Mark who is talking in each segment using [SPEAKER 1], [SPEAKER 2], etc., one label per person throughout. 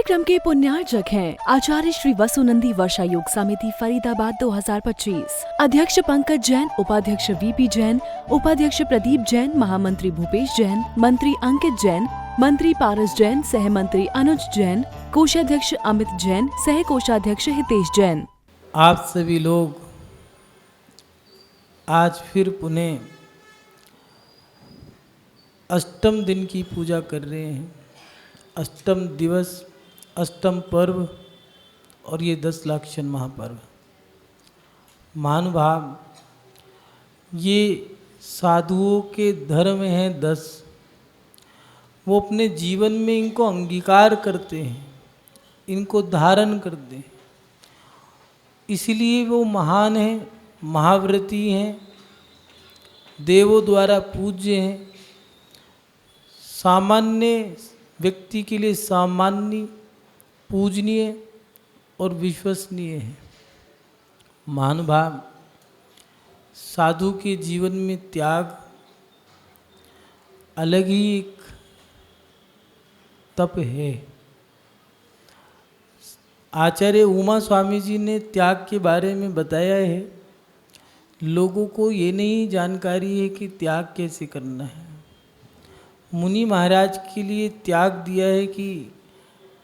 [SPEAKER 1] कार्यक्रम के पुण्यार्जक हैं आचार्य श्री वसुनंदी वर्षा योग समिति फरीदाबाद 2025। अध्यक्ष पंकज जैन, उपाध्यक्ष वीपी जैन, उपाध्यक्ष प्रदीप जैन, महामंत्री भूपेश जैन, मंत्री अंकित जैन, मंत्री पारस जैन, सह मंत्री अनुज जैन, कोषाध्यक्ष अमित जैन, सह कोषाध्यक्ष हितेश जैन।
[SPEAKER 2] आप सभी लोग आज फिर पुनः अष्टम दिन की पूजा कर रहे हैं। अष्टम दिवस, अष्टम पर्व और ये 10 लाक्षण महापर्व। महानुभाव, ये साधुओं के धर्म हैं 10। वो अपने जीवन में इनको अंगीकार करते हैं, इनको धारण करते हैं, इसलिए वो महान हैं, महाव्रती हैं, देवों द्वारा पूज्य हैं, सामान्य व्यक्ति के लिए सामान्य, पूजनीय और विश्वसनीय है। महानुभाव, साधु के जीवन में त्याग अलग ही एक तप है। आचार्य उमा स्वामी जी ने त्याग के बारे में बताया है। लोगों को ये नहीं जानकारी है कि त्याग कैसे करना है। मुनि महाराज के लिए त्याग दिया है कि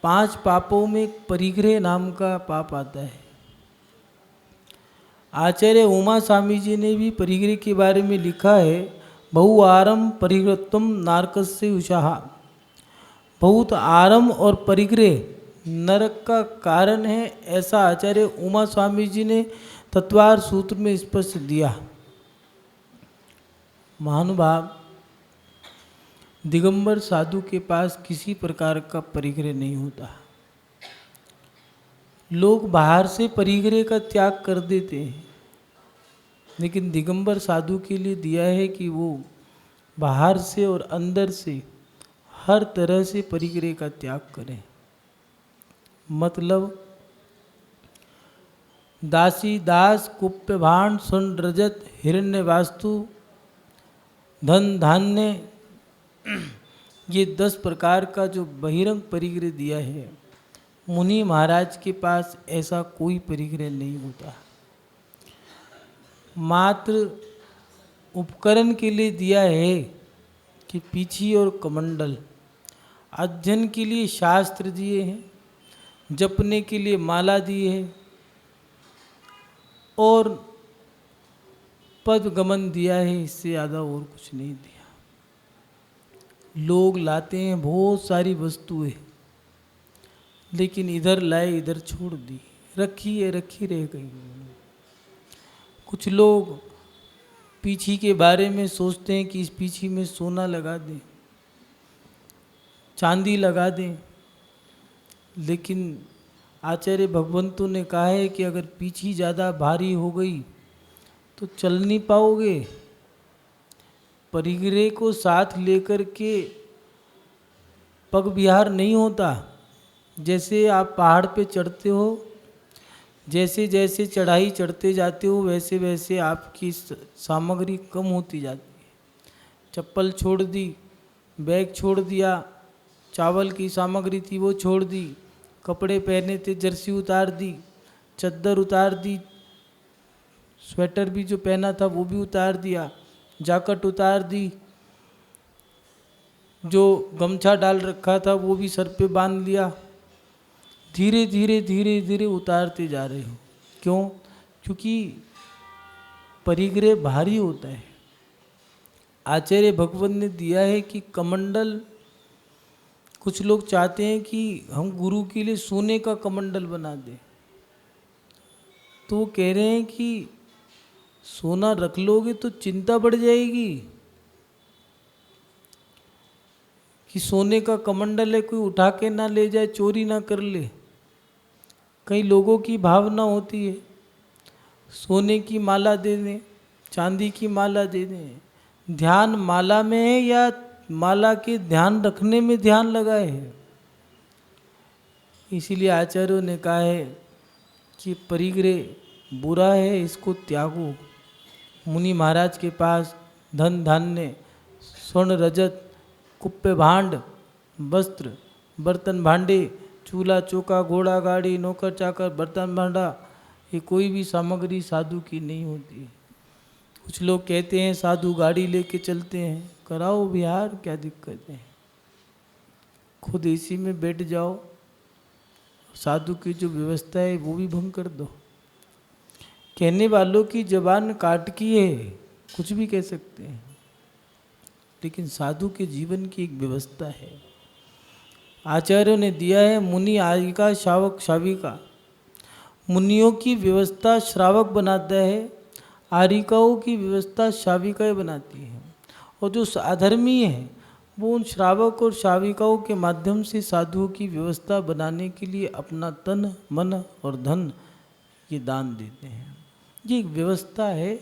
[SPEAKER 2] 5 पापों में परिग्रह नाम का पाप आता है। आचार्य उमा स्वामी जी ने भी परिग्रह के बारे में लिखा है, बहु आरम परिग्रहत्वम नारकस्य उषाहा। बहुत आरम और परिग्रह नरक का कारण है, ऐसा आचार्य उमा स्वामी जी ने तत्वार सूत्र में स्पष्ट दिया। महानुभाव, दिगंबर साधु के पास किसी प्रकार का परिग्रह नहीं होता। लोग बाहर से परिग्रह का त्याग कर देते हैं, लेकिन दिगंबर साधु के लिए दिया है कि वो बाहर से और अंदर से हर तरह से परिग्रह का त्याग करें। मतलब दासी दास कुप्य भांड स्वर्ण रजत हिरण्य वास्तु धन धान्य, ये 10 प्रकार का जो बहिरंग परिग्रह दिया है, मुनि महाराज के पास ऐसा कोई परिग्रह नहीं होता। मात्र उपकरण के लिए दिया है कि पीछी और कमंडल, अध्ययन के लिए शास्त्र दिए हैं, जपने के लिए माला दी है और पद गमन दिया है। इससे ज़्यादा और कुछ नहीं दिया। लोग लाते हैं बहुत सारी वस्तुएं, लेकिन इधर लाए इधर छोड़ दी, रखी है रखी रह गई। कुछ लोग पीछी के बारे में सोचते हैं कि इस पीछी में सोना लगा दें, चांदी लगा दें, लेकिन आचार्य भगवंतों ने कहा है कि अगर पीछी ज़्यादा भारी हो गई तो चल नहीं पाओगे। परिग्रह को साथ लेकर के पग विहार नहीं होता। जैसे आप पहाड़ पे चढ़ते हो, जैसे जैसे चढ़ाई चढ़ते जाते हो, वैसे वैसे आपकी सामग्री कम होती जाती है। चप्पल छोड़ दी, बैग छोड़ दिया, चावल की सामग्री थी वो छोड़ दी, कपड़े पहने थे जर्सी उतार दी, चद्दर उतार दी, स्वेटर भी जो पहना था वो भी उतार दिया, जैकेट उतार दी, जो गमछा डाल रखा था वो भी सर पे बांध लिया। धीरे धीरे धीरे धीरे उतारते जा रहे हो। क्यों? क्योंकि परिग्रह भारी होता है। आचार्य भगवान ने दिया है कि कमंडल, कुछ लोग चाहते हैं कि हम गुरु के लिए सोने का कमंडल बना दें, तो वो कह रहे हैं कि सोना रख लोगे तो चिंता बढ़ जाएगी कि सोने का कमंडल है, कोई उठा के ना ले जाए, चोरी ना कर ले। कई लोगों की भावना होती है सोने की माला दे दें, चांदी की माला दे दें। ध्यान माला में है या माला के ध्यान रखने में ध्यान लगा है? इसीलिए आचार्यों ने कहा है कि परिग्रह बुरा है, इसको त्यागो। मुनि महाराज के पास धन धान्य, स्वर्ण रजत, कुप्य भांड, वस्त्र, बर्तन भांडे चूल्हा चौका, घोड़ा गाड़ी, नौकर चाकर, बर्तन भांडा, ये कोई भी सामग्री साधु की नहीं होती है। कुछ लोग कहते हैं साधु गाड़ी लेके चलते हैं, कराओ विहार, क्या दिक्कत है, खुद एसी में बैठ जाओ, साधु की जो व्यवस्था है वो भी भंग कर दो। कहने वालों की जबान काट की है, कुछ भी कह सकते हैं, लेकिन साधु के जीवन की एक व्यवस्था है। आचार्यों ने दिया है मुनि आयिका शावक शाविका। मुनियों की व्यवस्था श्रावक बनाता है, आरिकाओं की व्यवस्था शाविकाएं बनाती हैं। और जो अधर्मी है वो उन श्रावक और शाविकाओं के माध्यम से साधुओं की व्यवस्था बनाने के लिए अपना तन मन और धन ये दान देते हैं। ये एक व्यवस्था है।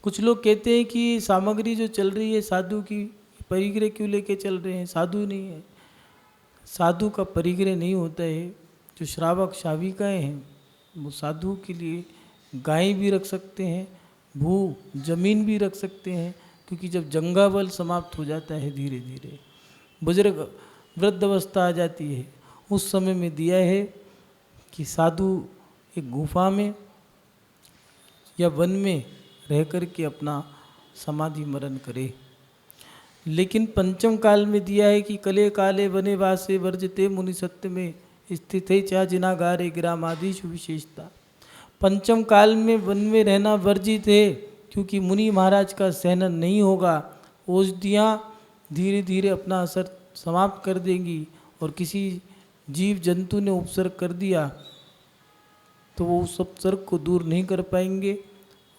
[SPEAKER 2] कुछ लोग कहते हैं कि सामग्री जो चल रही है साधु की, परिग्रह क्यों लेके चल रहे हैं, साधु नहीं है। साधु का परिग्रह नहीं होता है। जो श्रावक शाविकाएँ हैं वो साधु के लिए गाय भी रख सकते हैं, भू जमीन भी रख सकते हैं, क्योंकि जब जंगाबल समाप्त हो जाता है, धीरे धीरे बुजुर्ग वृद्ध अवस्था आ जाती है, उस समय में दिया है कि साधु एक गुफा में या वन में रह कर के अपना समाधि मरण करे। लेकिन पंचम काल में दिया है कि कले काले वने वासे वर्जते मुनि सत्य में स्थित है चा जिनागारे ग्रामादिशु विशेषता। पंचम काल में वन में रहना वर्जित है, क्योंकि मुनि महाराज का सहन नहीं होगा। औषधियाँ धीरे धीरे अपना असर समाप्त कर देंगी, और किसी जीव जंतु ने उपसर्ग कर दिया तो वो उस उपसर्ग को दूर नहीं कर पाएंगे,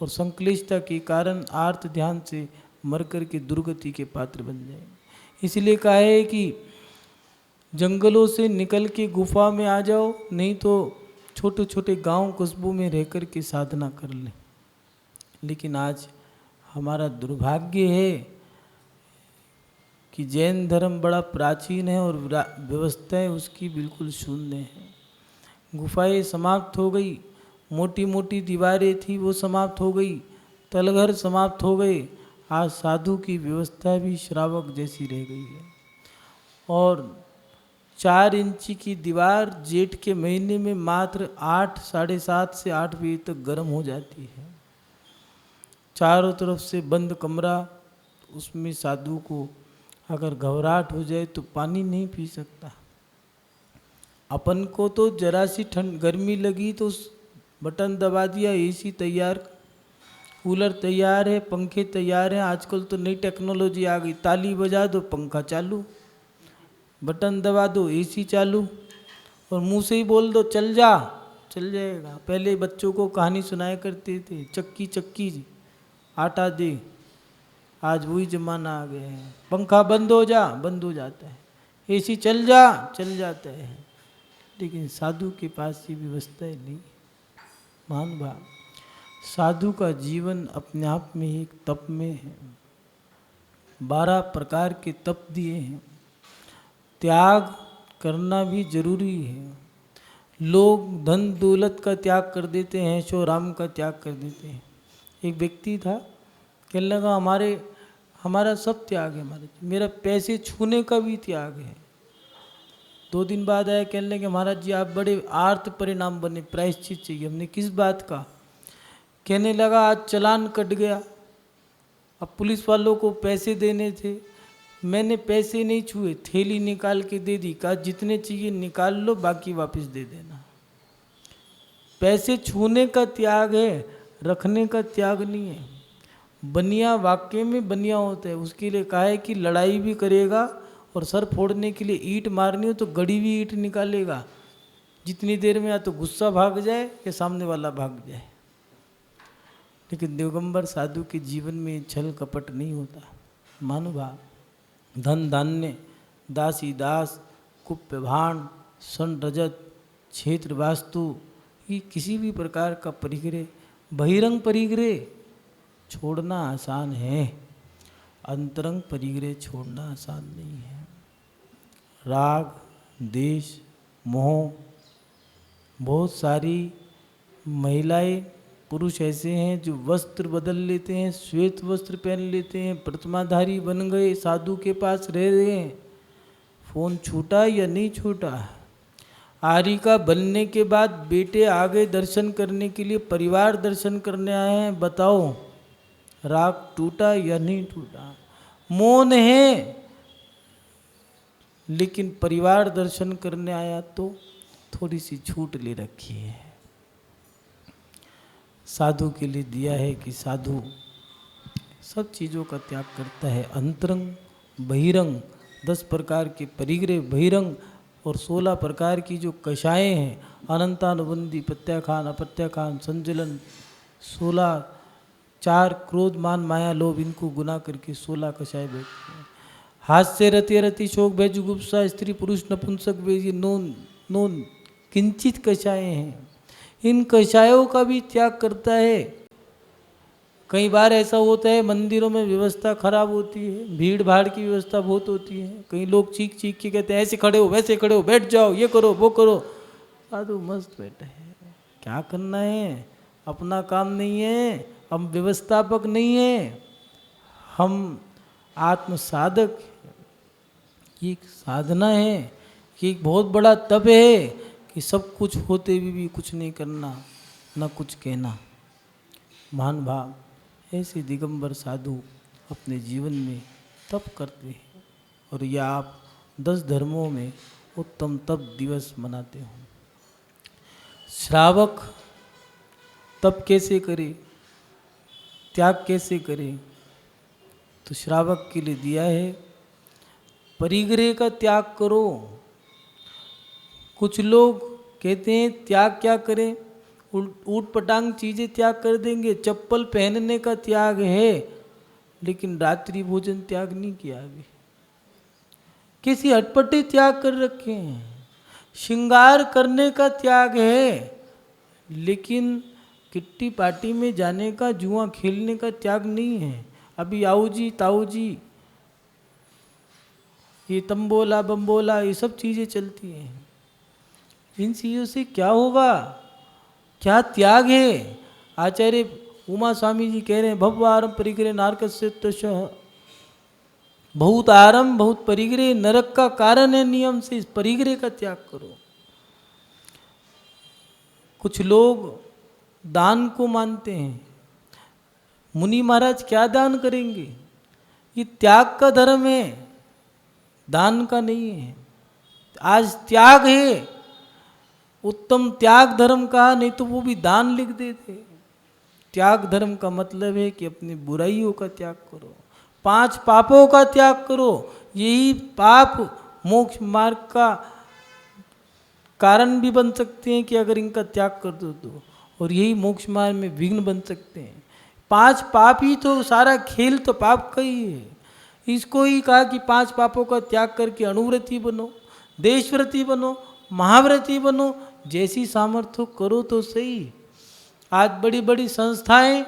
[SPEAKER 2] और संक्लिष्टता के कारण आर्त ध्यान से मर कर के दुर्गति के पात्र बन जाएंगे। इसलिए कहा है कि जंगलों से निकल के गुफा में आ जाओ, नहीं तो छोटे छोटे गांव कस्बों में रह कर के साधना कर लें। लेकिन आज हमारा दुर्भाग्य है कि जैन धर्म बड़ा प्राचीन है और व्यवस्थाएं उसकी बिल्कुल शून्य है। गुफाएं समाप्त हो गई, मोटी मोटी दीवारें थी वो समाप्त हो गई, तलघर समाप्त हो गए। आज साधु की व्यवस्था भी श्रावक जैसी रह गई है। और 4 इंची की दीवार जेठ के महीने में मात्र 8, 7:30 से 8 बजे तक गर्म हो जाती है। चारों तरफ से बंद कमरा, उसमें साधु को अगर घबराहट हो जाए तो पानी नहीं पी सकता। अपन को तो जरा सी ठंड गर्मी लगी तो बटन दबा दिया, एसी तैयार, कूलर तैयार है, पंखे तैयार हैं। आजकल तो नई टेक्नोलॉजी आ गई, ताली बजा दो पंखा चालू, बटन दबा दो एसी चालू, और मुंह से ही बोल दो चल जा, चल जाएगा। पहले बच्चों को कहानी सुनाया करते थे, चक्की चक्की आटा दे, आज वही जमाना आ गया है। पंखा बंद हो जा, बंद हो जाता है, एसी चल जा, चल जाता है। लेकिन साधु के पास ये व्यवस्था नहीं। महान भाव, साधु का जीवन अपने आप में एक तप में है। 12 प्रकार के तप दिए हैं। त्याग करना भी जरूरी है। लोग धन दौलत का त्याग कर देते हैं, ऐशो राम का त्याग कर देते हैं। एक व्यक्ति था, कहने लगा हमारा सब त्याग है, मेरा पैसे छूने का भी त्याग है। 2 दिन बाद आया, कहने लगे महाराज जी आप बड़े आर्त परिणाम बने, प्रायश्चित चाहिए। हमने किस बात का? कहने लगा आज चालान कट गया, अब पुलिस वालों को पैसे देने थे, मैंने पैसे नहीं छुए, थैली निकाल के दे दी, कहा जितने चाहिए निकाल लो, बाकी वापस दे देना। पैसे छूने का त्याग है, रखने का त्याग नहीं है। बनिया वाकई में बनिया होता है, उसके लिए कहा है कि लड़ाई भी करेगा और सर फोड़ने के लिए ईंट मारनी हो तो गड़ी हुई ईंट निकालेगा। जितनी देर में या तो गुस्सा भाग जाए या सामने वाला भाग जाए। लेकिन दिगंबर साधु के जीवन में छल कपट नहीं होता। महानुभाव, धन धान्य, दासी दास, कुप्य भाण, सन रजत, क्षेत्र वास्तु, ये किसी भी प्रकार का परिग्रह, बहिरंग परिग्रह छोड़ना आसान है, अंतरंग परिग्रह छोड़ना आसान नहीं है। राग, देश, मोह, बहुत सारी महिलाएं पुरुष ऐसे हैं जो वस्त्र बदल लेते हैं, श्वेत वस्त्र पहन लेते हैं, प्रतिमाधारी बन गए, साधु के पास रह रहे हैं। फोन छूटा या नहीं छूटा, आर्य का बनने के बाद बेटे आ गए दर्शन करने के लिए, परिवार दर्शन करने आए हैं। बताओ राग टूटा या नहीं टूटा? मौन है, लेकिन परिवार दर्शन करने आया तो थोड़ी सी छूट ले रखी है। साधु के लिए दिया है कि साधु सब चीज़ों का त्याग करता है, अंतरंग बहिरंग, 10 प्रकार के परिग्रह बहिरंग और 16 प्रकार की जो कषाएँ हैं, अनंतानुबंधी, प्रत्याखान, अपत्याखान, संजलन, 16, 4 क्रोध मान माया लोभ, इनको गुना करके 16 कषाय बैठते हैं। हास्य रति रति शोक भय जुगुप्सा स्त्री पुरुष नपुंसक वे, ये नोन किंचित कषाएँ हैं। इन कषायों का भी त्याग करता है। कई बार ऐसा होता है मंदिरों में व्यवस्था खराब होती है, भीड़ भाड़ की व्यवस्था बहुत होती है, कई लोग चीख चीख के कहते हैं ऐसे खड़े हो वैसे खड़े हो, बैठ जाओ, ये करो वो करो। साधु मस्त बैठे हैं, क्या करना है, अपना काम नहीं है, हम व्यवस्थापक नहीं है, हम आत्म साधक। ये एक साधना है, ये एक बहुत बड़ा तप है कि सब कुछ होते हुए भी कुछ नहीं करना, न कुछ कहना। महान भाव ऐसे दिगंबर साधु अपने जीवन में तप करते हैं, और यह आप 10 धर्मों में उत्तम तप दिवस मनाते हो। श्रावक तप कैसे करे, त्याग कैसे करे? तो श्रावक के लिए दिया है परिग्रह का त्याग करो। कुछ लोग कहते हैं त्याग क्या करें, ऊट पटांग चीज़ें त्याग कर देंगे, चप्पल पहनने का त्याग है, लेकिन रात्रि भोजन त्याग नहीं किया अभी। किसी अटपटे त्याग कर रखे हैं, श्रृंगार करने का त्याग है, लेकिन किट्टी पार्टी में जाने का, जुआ खेलने का त्याग नहीं है। अभी आओ जी ताऊ जी, ये तंबोला बम्बोला ये सब चीज़ें चलती हैं। इन चीज़ों से क्या होगा, क्या त्याग है? आचार्य उमा स्वामी जी कह रहे हैं भवआरम परिग्रह नारकस्य तशः, बहुत आरंभ बहुत परिग्रह नरक का कारण है, नियम से इस परिग्रह का त्याग करो। कुछ लोग दान को मानते हैं, मुनि महाराज क्या दान करेंगे, ये त्याग का धर्म है, दान का नहीं है। आज त्याग है, उत्तम त्याग धर्म कहा, नहीं तो वो भी दान लिख देते। त्याग धर्म का मतलब है कि अपनी बुराइयों का त्याग करो, 5 पापों का त्याग करो। यही पाप मोक्ष मार्ग का कारण भी बन सकते हैं कि अगर इनका त्याग कर दो तो, और यही मोक्ष मार्ग में विघ्न बन सकते हैं। 5 पाप ही तो, सारा खेल तो पाप का ही है। इसको ही कहा कि 5 पापों का त्याग करके अणुव्रती बनो, देशव्रती बनो, महाव्रती बनो, जैसी सामर्थ्य करो तो सही। आज बड़ी बड़ी संस्थाएं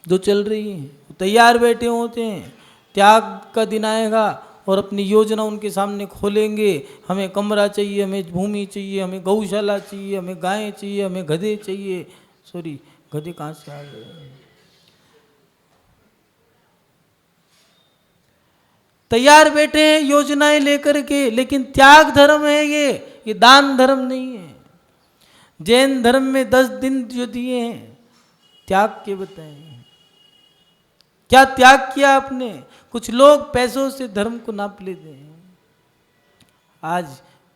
[SPEAKER 2] जो चल रही हैं तैयार बैठे होते हैं, त्याग का दिन आएगा और अपनी योजना उनके सामने खोलेंगे। हमें कमरा चाहिए, हमें भूमि चाहिए, हमें गौशाला चाहिए, हमें गायें चाहिए, हमें गधे चाहिए। सॉरी, गधे कहाँ से आ गए? तैयार बैठे हैं योजनाएं लेकर के, लेकिन त्याग धर्म है ये दान धर्म नहीं है। जैन धर्म में 10 दिन जो दिए हैं त्याग के बताए, क्या त्याग किया आपने? कुछ लोग पैसों से धर्म को नाप लेते हैं। आज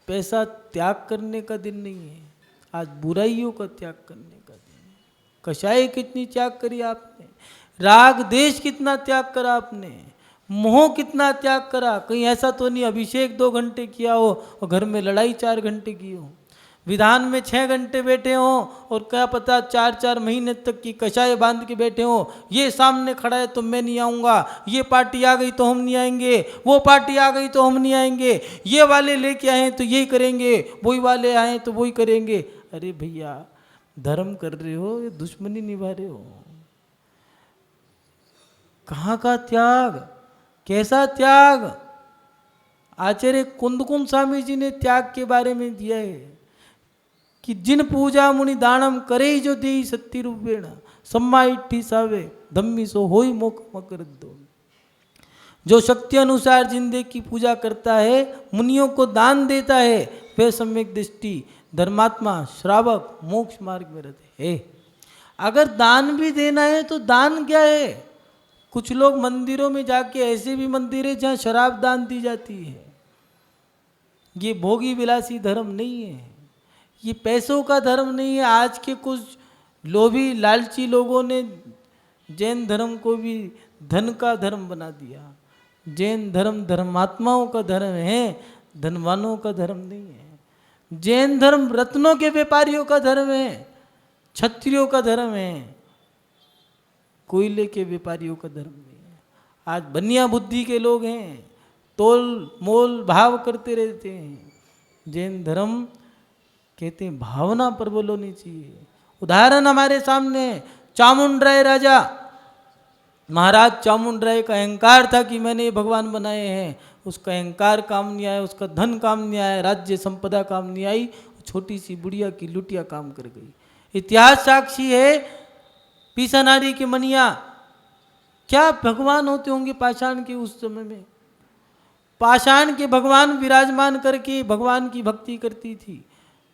[SPEAKER 2] पैसा त्याग करने का दिन नहीं है, आज बुराइयों का त्याग करने का दिन है। कषाय कितनी त्याग करी आपने, राग देश कितना त्याग करा आपने, मोह कितना त्याग करा। कहीं ऐसा तो नहीं अभिषेक 2 घंटे किया हो और घर में लड़ाई 4 घंटे की हो, विधान में 6 घंटे बैठे हो और क्या पता 4-4 महीने तक की कषाय बांध के बैठे हो। ये सामने खड़ा है तो मैं नहीं आऊँगा, ये पार्टी आ गई तो हम नहीं आएंगे, वो पार्टी आ गई तो हम नहीं आएंगे, ये वाले लेके आए तो यही करेंगे, वही वाले आए तो वही करेंगे। अरे भैया, धर्म कर रहे हो या दुश्मनी निभा रहे हो? कहाँ का त्याग, कैसा त्याग? आचार्य कुंदकुंद स्वामी जी ने त्याग के बारे में दिया है कि जिन पूजा मुनि दानम करे जो दे सत्य रूपेण सम्मा इट्ठी सावे धम्मी सो होई मोक मकर दो। जो शक्ति अनुसार जिंदे की पूजा करता है, मुनियों को दान देता है, वे सम्यक दृष्टि धर्मात्मा श्रावक मोक्ष मार्ग में रहते हैं। अगर दान भी देना है तो दान क्या है? कुछ लोग मंदिरों में जाके, ऐसे भी मंदिर है जहाँ शराब दान दी जाती है। ये भोगी विलासी धर्म नहीं है, ये पैसों का धर्म नहीं है। आज के कुछ लोभी लालची लोगों ने जैन धर्म को भी धन का धर्म बना दिया। जैन धर्म धर्मात्माओं का धर्म है, धनवानों का धर्म नहीं है। जैन धर्म रत्नों के व्यापारियों का धर्म है, क्षत्रियों का धर्म है, कोयले के व्यापारियों का धर्म नहीं है। आज बनिया बुद्धि के लोग हैं, तोल मोल भाव करते रहते हैं। जैन धर्म कहते हैं भावना प्रबल होनी चाहिए। उदाहरण हमारे सामने है, चामुंडराय राजा महाराज चामुंडराय का अहंकार था कि मैंने ये भगवान बनाए हैं। उसका अहंकार काम नहीं आया, उसका धन काम नहीं आया, राज्य संपदा काम नहीं आई, छोटी सी बुढ़िया की लुटिया काम कर गई। इतिहास साक्षी है। पीसानारी के मनिया क्या भगवान होते होंगे पाषाण के उस समय में? पाषाण के भगवान विराजमान करके भगवान की भक्ति करती थी।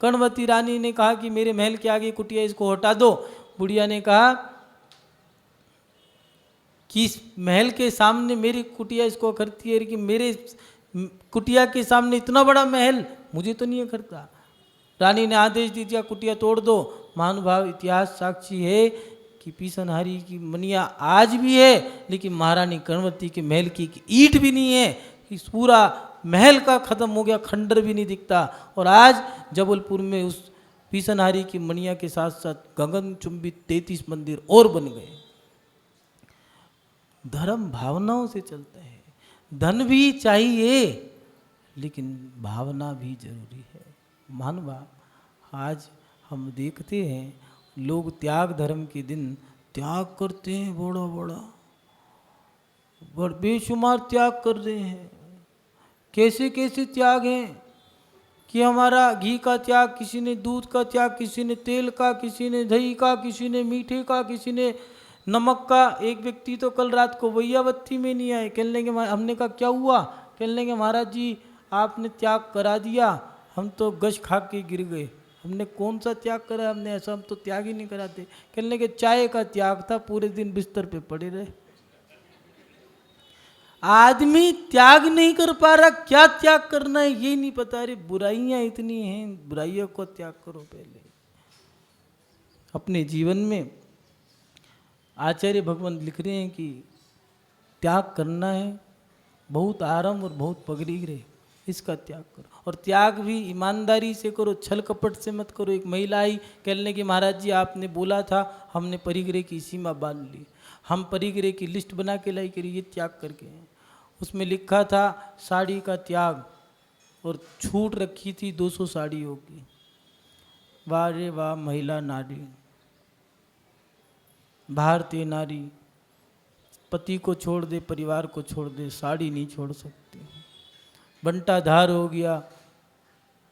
[SPEAKER 2] कर्णवती रानी ने कहा कि मेरे महल के आगे कुटिया, इसको हटा दो। बुढ़िया ने कहा कि इस महल के सामने मेरी कुटिया इसको करती है, कि मेरे कुटिया के सामने इतना बड़ा महल मुझे तो नहीं करता। रानी ने आदेश दे दिया कुटिया तोड़ दो। महानुभाव, इतिहास साक्षी है कि पीसनहारी की मनिया आज भी है, लेकिन महारानी कर्णवती के महल की ईंट भी नहीं है। कि पूरा महल का खत्म हो गया, खंडर भी नहीं दिखता। और आज जबलपुर में उस पीसनहारी की मनिया के साथ साथ गगन चुंबी 33 मंदिर और बन गए। धर्म भावनाओं से चलता है। धन भी चाहिए लेकिन भावना भी जरूरी है। महानुभाव, आज हम देखते हैं लोग त्याग धर्म के दिन त्याग करते हैं, बड़ा बड़ा बेशुमार त्याग कर रहे हैं। कैसे कैसे त्याग हैं कि हमारा घी का त्याग, किसी ने दूध का त्याग, किसी ने तेल का, किसी ने दही का, किसी ने मीठे का, किसी ने नमक का। एक व्यक्ति तो कल रात को वैयावत्ती में नहीं आए। कहने लगे, हमने कहा क्या हुआ? कहने लगे महाराज जी आपने त्याग करा दिया, हम तो गश खा के गिर गए। हमने कौन सा त्याग करा? हमने ऐसा, हम तो त्याग ही नहीं कराते। कहने लगे चाय का त्याग था, पूरे दिन बिस्तर पे पड़े रहे। आदमी त्याग नहीं कर पा रहा, क्या त्याग करना है ये नहीं पता। अरे बुराइयां इतनी हैं, बुराइयों को त्याग करो पहले अपने जीवन में। आचार्य भगवान लिख रहे हैं कि त्याग करना है, बहुत आराम और बहुत पगड़ी, इसका त्याग करो। और त्याग भी ईमानदारी से करो, छल कपट से मत करो। एक महिला आई, कहने कि महाराज जी आपने बोला था, हमने परिग्रह की सीमा बांध ली, हम परिग्रह की लिस्ट बना के लाई करिए त्याग करके। उसमें लिखा था साड़ी का त्याग, और छूट रखी थी 200 साड़ियों की। वाह रे वाह महिला नारी, भारतीय नारी, पति को छोड़ दे, परिवार को छोड़ दे, साड़ी नहीं छोड़ सकती। बंटाधार हो गया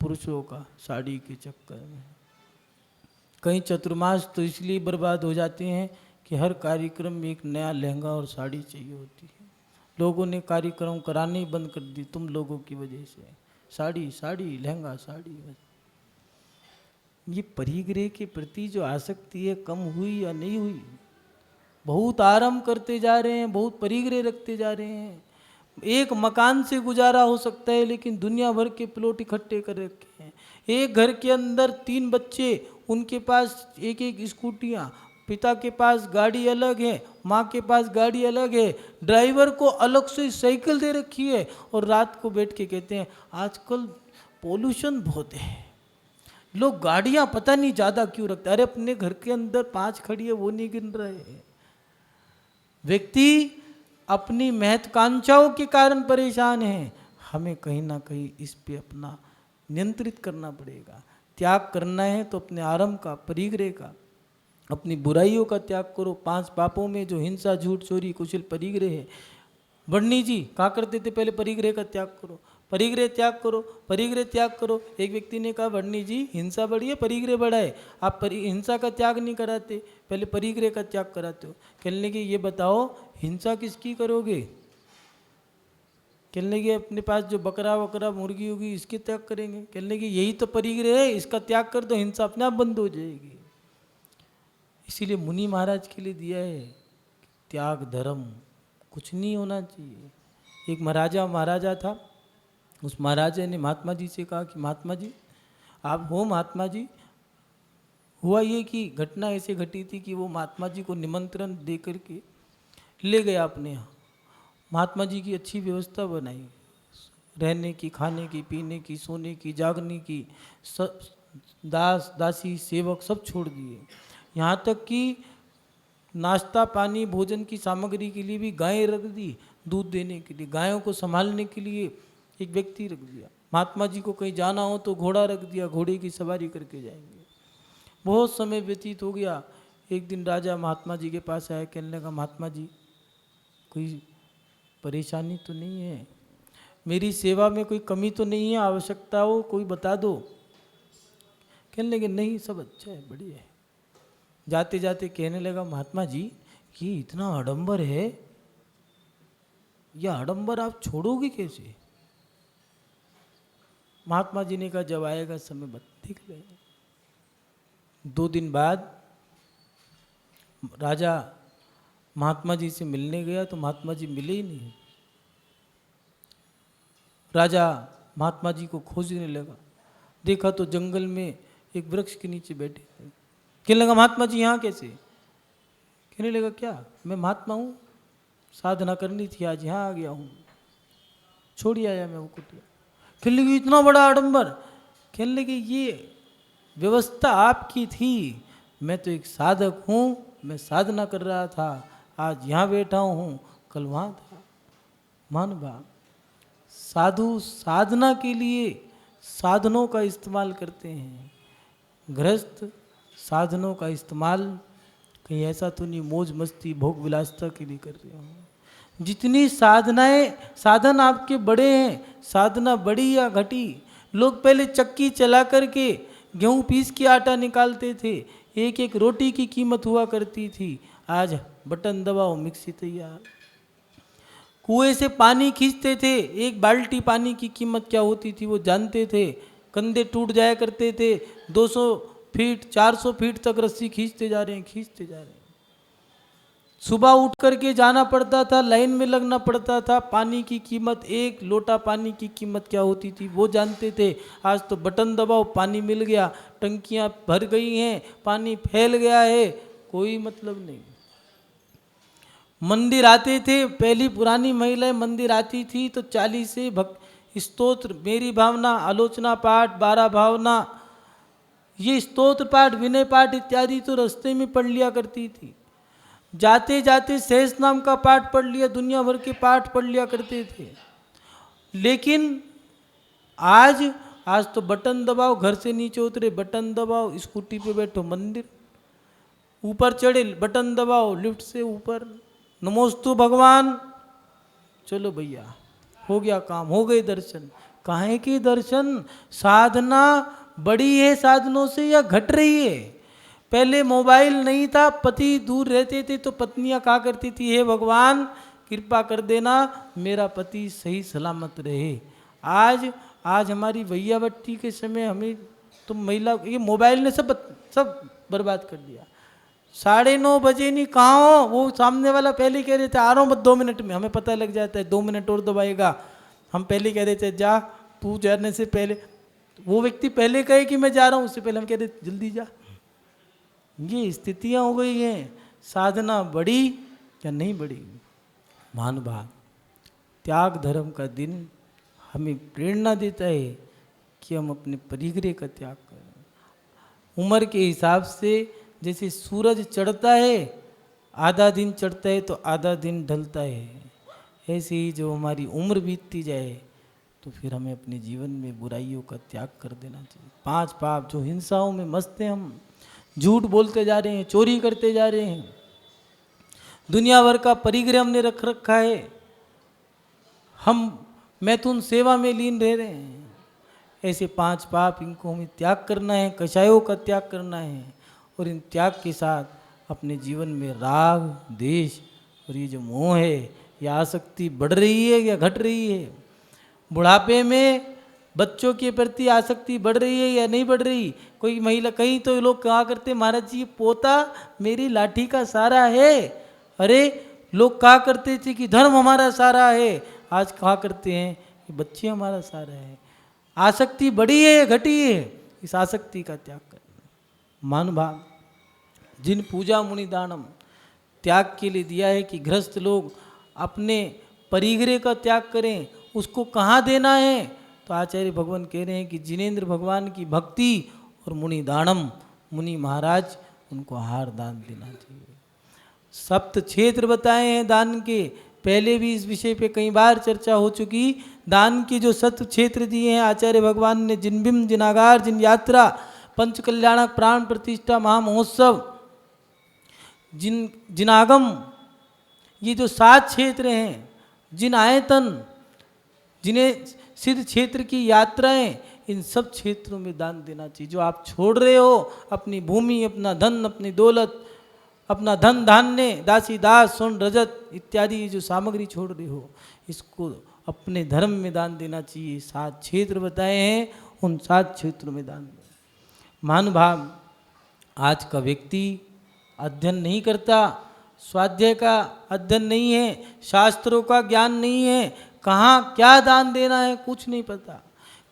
[SPEAKER 2] पुरुषों का साड़ी के चक्कर में। कई चतुर्मास तो इसलिए बर्बाद हो जाते हैं कि हर कार्यक्रम में एक नया लहंगा और साड़ी चाहिए होती है। लोगों ने कार्यक्रम कराने ही बंद कर दी तुम लोगों की वजह से। साड़ी साड़ी लहंगा साड़ी। ये परिग्रह के प्रति जो आसक्ति है कम हुई या नहीं हुई? बहुत आराम करते जा रहे हैं, बहुत परिग्रह रखते जा रहे हैं। एक मकान से गुजारा हो सकता है लेकिन दुनिया भर के प्लॉट इकट्ठे कर रखे हैं। एक घर के अंदर 3 बच्चे, उनके पास एक एक स्कूटियाँ, पिता के पास गाड़ी अलग है, माँ के पास गाड़ी अलग है, ड्राइवर को अलग से साइकिल दे रखी है। और रात को बैठ के कहते हैं आजकल पोल्यूशन बहुत है, लोग गाड़ियाँ पता नहीं ज़्यादा क्यों रखते। अरे अपने घर के अंदर 5 खड़ी है वो नहीं गिन रहे। व्यक्ति अपनी महत्वाकांक्षाओं के कारण परेशान है। हमें कहीं ना कहीं इस पे अपना नियंत्रित करना पड़ेगा। त्याग करना है तो अपने आरंभ का, परिग्रह का, अपनी बुराइयों का त्याग करो। 5 पापों में जो हिंसा, झूठ, चोरी, कुशल परिग्रह है। वर्णी जी कहा करते थे पहले परिग्रह का त्याग करो, परिग्रह त्याग करो, परिग्रह त्याग करो। एक व्यक्ति ने कहा वर्णी जी हिंसा बढ़ी है, परिग्रह बढ़ा है, आप हिंसा का त्याग नहीं कराते, पहले परिग्रह का त्याग कराते हो। कहने लगे ये बताओ हिंसा किसकी करोगे? कहने लगे अपने पास जो बकरा वकरा मुर्गी होगी इसके त्याग करेंगे। कहने लगे यही तो परिग्रह है, इसका त्याग कर दो, हिंसा अपने आप बंद हो जाएगी। इसीलिए मुनि महाराज के लिए दिया है त्याग धर्म, कुछ नहीं होना चाहिए। एक महाराजा था, उस महाराजा ने महात्मा जी से कहा कि महात्मा जी आप हो महात्मा जी। हुआ ये कि घटना ऐसे घटी थी कि वो महात्मा जी को निमंत्रण दे करके ले गया अपने यहाँ। महात्मा जी की अच्छी व्यवस्था बनाई, रहने की, खाने की, पीने की, सोने की, जागने की, दास दासी सेवक सब छोड़ दिए। यहाँ तक कि नाश्ता पानी भोजन की सामग्री के लिए भी गायें रख दी, दूध देने के लिए गायों को संभालने के लिए एक व्यक्ति रख दिया। महात्मा जी को कहीं जाना हो तो घोड़ा रख दिया, घोड़े की सवारी करके जाएंगे। बहुत समय व्यतीत हो गया। एक दिन राजा महात्मा जी के पास आया, कहने लगा महात्मा जी कोई परेशानी तो नहीं है, मेरी सेवा में कोई कमी तो नहीं है, आवश्यकता हो कोई बता दो। कहने लगे नहीं सब अच्छा है, बढ़िया है। जाते जाते कहने लगा महात्मा जी कि इतना आडंबर है, यह आडंबर आप छोड़ोगे कैसे? महात्मा जी ने कहा जब आएगा समय देख लेंगे। 2 दिन बाद राजा महात्मा जी से मिलने गया तो महात्मा जी मिले ही नहीं। राजा महात्मा जी को खोजने लगा, देखा तो जंगल में एक वृक्ष के नीचे बैठे थे। कहने लगा महात्मा जी यहाँ कैसे? कहने लगा क्या मैं महात्मा हूँ, साधना करनी थी, आज यहाँ आ गया हूँ, छोड़ आया मैं वो कुटिया। कहने लगे इतना बड़ा आडंबर। कहने लगे ये व्यवस्था आपकी थी, मैं तो एक साधक हूँ, मैं साधना कर रहा था, आज यहाँ बैठा हूँ, कल वहाँ था। महानुभाव साधु साधना के लिए साधनों का इस्तेमाल करते हैं, गृहस्थ साधनों का इस्तेमाल कहीं ऐसा तो नहीं मौज मस्ती भोग विलासता के लिए कर रहे हो। जितनी साधन आपके बड़े हैं, साधना बड़ी या घटी, लोग पहले चक्की चला करके गेहूं पीस के आटा निकालते थे, एक एक रोटी की कीमत हुआ करती थी, आज बटन दबाओ मिक्सी तैयार। कुएं से पानी खींचते थे, एक बाल्टी पानी की कीमत क्या होती थी वो जानते थे, कंधे टूट जाया करते थे, 200 फीट 400 फीट तक रस्सी खींचते जा रहे हैं। सुबह उठ करके जाना पड़ता था, लाइन में लगना पड़ता था, पानी की कीमत, एक लोटा पानी की कीमत क्या होती थी वो जानते थे। आज तो बटन दबाओ पानी मिल गया, टंकियां भर गई हैं, पानी फैल गया है, कोई मतलब नहीं। मंदिर आते थे, पहली पुरानी महिलाएं मंदिर आती थी तो 40 से स्तोत्र, मेरी भावना, आलोचना पाठ, 12 भावना, ये स्तोत्र पाठ, विनय पाठ इत्यादि तो रास्ते में पढ़ लिया करती थी। जाते जाते सहस नाम का पाठ पढ़ लिया, दुनिया भर के पाठ पढ़ लिया करते थे। लेकिन आज तो बटन दबाओ, घर से नीचे उतरे बटन दबाओ, स्कूटी पे बैठो मंदिर, ऊपर चढ़े बटन दबाओ, लिफ्ट से ऊपर, नमोस्तु भगवान, चलो भैया हो गया काम, हो गए दर्शन। काहे के दर्शन? साधना बड़ी है साधनों से या घट रही है? पहले मोबाइल नहीं था, पति दूर रहते थे तो पत्नियां कहा करती थी हे भगवान कृपा कर देना मेरा पति सही सलामत रहे। आज हमारी भैयावट्टी के समय हमें तो महिला ये मोबाइल ने सब बर्बाद कर दिया। 9:30 बजे नहीं, कहाँ हो? वो सामने वाला पहले कह रहे थे आ रहा हूँ 2 मिनट में, हमें पता लग जाता है 2 मिनट और दबाएगा, हम पहले कह रहे थे जा, तू जाने से पहले, वो व्यक्ति पहले कहे कि मैं जा रहा हूँ, उससे पहले हम कह रहे जल्दी जा। ये स्थितियाँ हो गई हैं। साधना बढ़ी या नहीं बढ़ी? महानुभाव त्याग धर्म का दिन हमें प्रेरणा देता है कि हम अपने परिग्रह का त्याग करें। उम्र के हिसाब से जैसे सूरज चढ़ता है, आधा दिन चढ़ता है तो आधा दिन ढलता है, ऐसे ही जो हमारी उम्र बीतती जाए तो फिर हमें अपने जीवन में बुराइयों का त्याग कर देना चाहिए। 5 पाप जो हिंसाओं में मस्त हैं, हम झूठ बोलते जा रहे हैं, चोरी करते जा रहे हैं, दुनिया भर का परिग्रह हमने रख रखा है, हम मैथुन सेवा में लीन रह रहे हैं। ऐसे 5 पाप इनको हमें त्याग करना है, कषायों का त्याग करना है, और इन त्याग के साथ अपने जीवन में राग, द्वेष और ये जो मोह है, यह आसक्ति बढ़ रही है या घट रही है? बुढ़ापे में बच्चों के प्रति आसक्ति बढ़ रही है या नहीं बढ़ रही? कोई महिला, कहीं तो लोग कहा करते महाराज जी पोता मेरी लाठी का सहारा है। अरे लोग कहा करते थे कि धर्म हमारा सहारा है, आज कहा करते हैं कि बच्चे हमारा सहारा है। आसक्ति बढ़ी है घटी है? इस आसक्ति का त्याग करना। महानुभाव, जिन पूजा मुनि दानम त्याग के लिए दिया है कि गृहस्थ लोग अपने परिग्रह का त्याग करें, उसको कहाँ देना है? तो आचार्य भगवान कह रहे हैं कि जिनेंद्र भगवान की भक्ति और मुनि दानम, मुनि महाराज उनको आहार दान देना चाहिए। सप्त क्षेत्र बताए हैं दान के, पहले भी इस विषय पे कई बार चर्चा हो चुकी। दान के जो सप्त क्षेत्र दिए हैं आचार्य भगवान ने, जिन बिंब, जिनागार, जिन यात्रा, पंच कल्याणक, प्राण प्रतिष्ठा, महामहोत्सव, जिनागम, ये जो 7 क्षेत्र हैं, जिन आयतन, जिन्हें सिद्ध क्षेत्र की यात्राएं, इन सब क्षेत्रों में दान देना चाहिए। जो आप छोड़ रहे हो, अपनी भूमि, अपना धन, अपनी दौलत, अपना धन धान्य, दासी दास, स्वर्ण रजत इत्यादि ये जो सामग्री छोड़ रहे हो, इसको अपने धर्म में दान देना चाहिए। 7 क्षेत्र बताए हैं, उन 7 क्षेत्रों में दान दो। महानुभाव, आज का व्यक्ति अध्ययन नहीं करता, स्वाध्याय का अध्ययन नहीं है, शास्त्रों का ज्ञान नहीं है, कहाँ क्या दान देना है कुछ नहीं पता।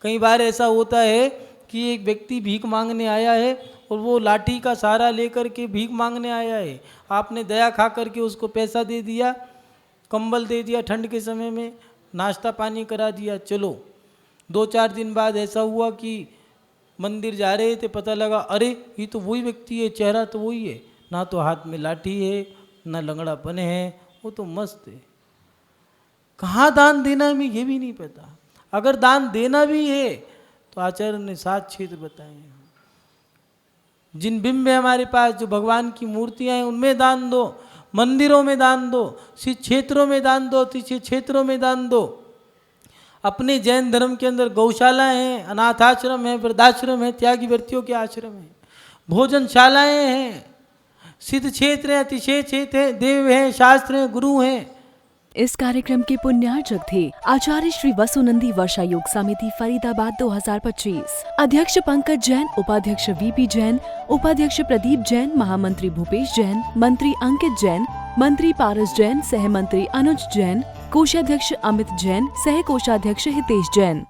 [SPEAKER 2] कई बार ऐसा होता है कि एक व्यक्ति भीख मांगने आया है और वो लाठी का सहारा लेकर के भीख मांगने आया है। आपने दया खा करके उसको पैसा दे दिया, कंबल दे दिया, ठंड के समय में नाश्ता पानी करा दिया, चलो। 2-4 दिन बाद ऐसा हुआ कि मंदिर जा रहे थे, पता लगा अरे ये तो वही व्यक्ति है, चेहरा तो वही है, ना तो हाथ में लाठी है, ना लंगड़ापन है, वो तो मस्त है। कहाँ दान देना है, मैं ये भी नहीं पता। अगर दान देना भी है तो आचार्य ने 7 क्षेत्र बताए हैं। जिन बिंब है हमारे पास, जो भगवान की मूर्तियां हैं, उनमें दान दो, मंदिरों में दान दो, शिव क्षेत्रों में दान दो, तीर्थ क्षेत्रों में दान दो। अपने जैन धर्म के अंदर गौशालाएं हैं, अनाथाश्रम है, वृद्धाश्रम है, त्यागी व्यक्तियों के आश्रम है, भोजनशालाएं हैं, सिद्ध क्षेत्र है, अतिशय क्षेत्र है, देव हैं, शास्त्र हैं, गुरु हैं।
[SPEAKER 1] इस कार्यक्रम के पुण्यार्चक थे आचार्य श्री वसुनंदी वर्षा योग समिति फरीदाबाद 2025, अध्यक्ष पंकज जैन, उपाध्यक्ष वीपी जैन, उपाध्यक्ष प्रदीप जैन, महामंत्री भूपेश जैन, मंत्री अंकित जैन, मंत्री पारस जैन, सह मंत्री अनुज जैन, कोषाध्यक्ष अमित जैन, सह कोषाध्यक्ष हितेश जैन।